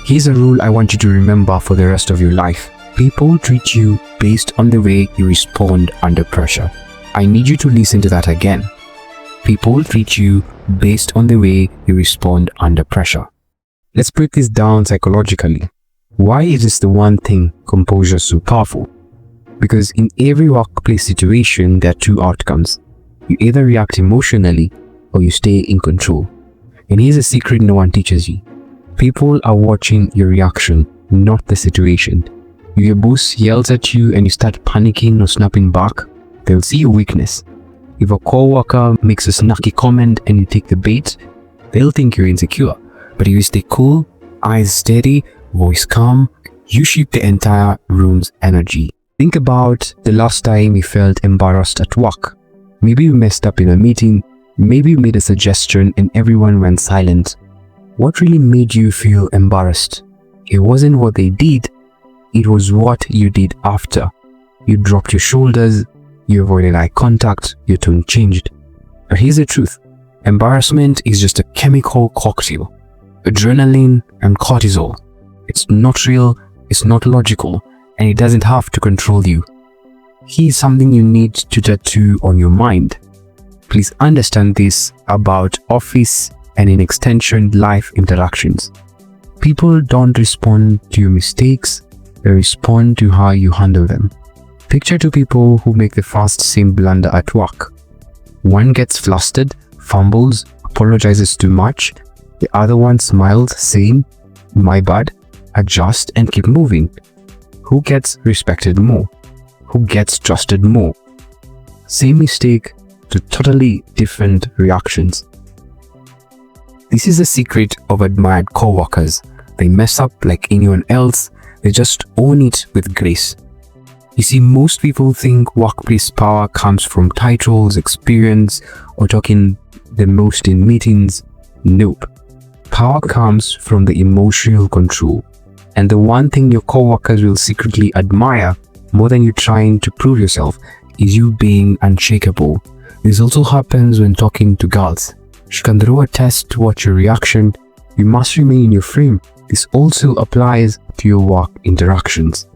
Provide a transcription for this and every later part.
Here's a rule I want you to remember for the rest of your life. People treat you based on the way you respond under pressure. I need you to listen to that again. People treat you based on the way you respond under pressure. Let's break this down psychologically. Why is this the one thing composure so powerful? Because in every workplace situation, there are two outcomes. You either react emotionally or you stay in control. And here's a secret no one teaches you. People are watching your reaction, not the situation. If your boss yells at you and you start panicking or snapping back, they'll see your weakness. If a coworker makes a snarky comment and you take the bait, they'll think you're insecure. But if you stay cool, eyes steady, voice calm, you shift the entire room's energy. Think about the last time you felt embarrassed at work. Maybe you messed up in a meeting, maybe you made a suggestion and everyone went silent. What really made you feel embarrassed? It wasn't what they did, it was what you did after. You dropped your shoulders, you avoided eye contact, your tone changed. But here's the truth. Embarrassment is just a chemical cocktail. Adrenaline and cortisol. It's not real, it's not logical, and it doesn't have to control you. Here's something you need to tattoo on your mind. Please understand this about office and in extension life interactions. People don't respond to your mistakes, they respond to how you handle them. Picture two people who make the first same blunder at work. One gets flustered, fumbles, apologizes too much. The other one smiles, saying, "My bad," adjust and keep moving. Who gets respected more? Who gets trusted more? Same mistake to totally different reactions. This is the secret of admired coworkers. They mess up like anyone else, they just own it with grace. You see, most people think workplace power comes from titles, experience, or talking the most in meetings. Nope. Power comes from the emotional control. And the one thing your coworkers will secretly admire more than you trying to prove yourself is you being unshakable. This also happens when talking to girls. She can throw a test to watch your reaction. You must remain in your frame. This also applies to your work interactions.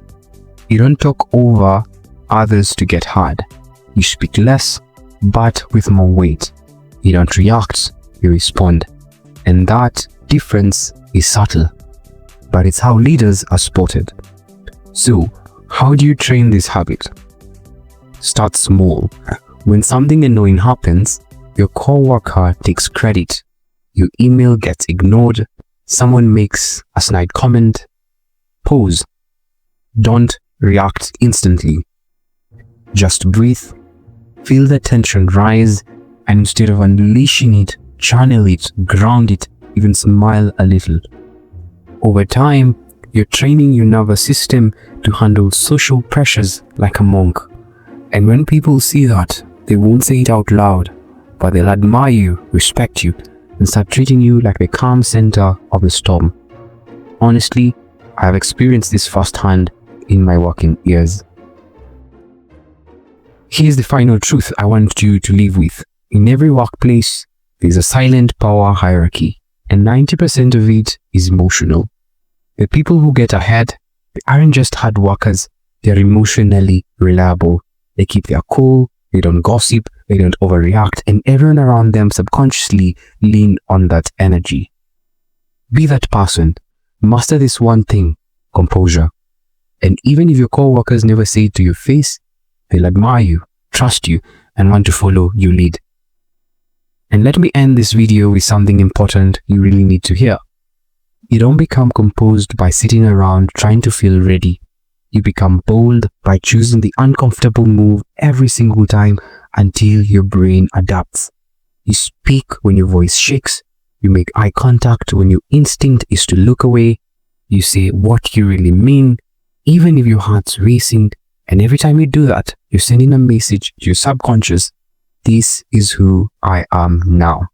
You don't talk over others to get heard. You speak less, but with more weight. You don't react, you respond. And that difference is subtle, but it's how leaders are spotted. So, how do you train this habit? Start small. When something annoying happens, your coworker takes credit. Your email gets ignored. Someone makes a snide comment. Pause. Don't react instantly. Just breathe. Feel the tension rise, and instead of unleashing it, channel it, ground it, even smile a little. Over time, you're training your nervous system to handle social pressures like a monk. And when people see that, they won't say it out loud, but they'll admire you, respect you, and start treating you like the calm center of the storm. Honestly, I have experienced this firsthand in my working years. Here's the final truth I want you to live with. In every workplace, there's a silent power hierarchy, and 90% of it is emotional. The people who get ahead, they aren't just hard workers, they're emotionally reliable. They keep their cool, they don't gossip, they don't overreact, and everyone around them subconsciously lean on that energy. Be that person. Master this one thing, composure. And even if your coworkers never say it to your face, they'll admire you, trust you, and want to follow your lead. And let me end this video with something important you really need to hear. You don't become composed by sitting around trying to feel ready. You become bold by choosing the uncomfortable move every single time until your brain adapts. You speak when your voice shakes. You make eye contact when your instinct is to look away. You say what you really mean, even if your heart's racing. And every time you do that, you're sending a message to your subconscious. This is who I am now.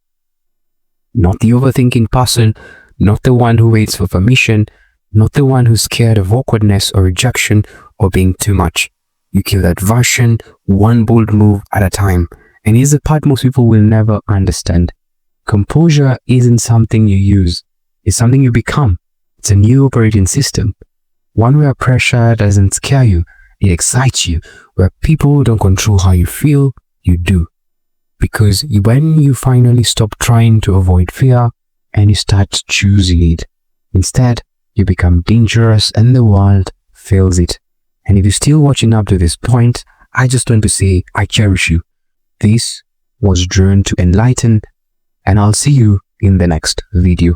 Not the overthinking person, not the one who waits for permission, not the one who's scared of awkwardness or rejection or being too much. You kill that version one bold move at a time. And here's the part most people will never understand. Composure isn't something you use, it's something you become. It's a new operating system. One where pressure doesn't scare you, it excites you. Where people don't control how you feel, you do. Because when you finally stop trying to avoid fear and you start choosing it, instead, you become dangerous and the world feels it. And if you're still watching up to this point, I just want to say I cherish you. This was Drawn to Enlighten, and I'll see you in the next video.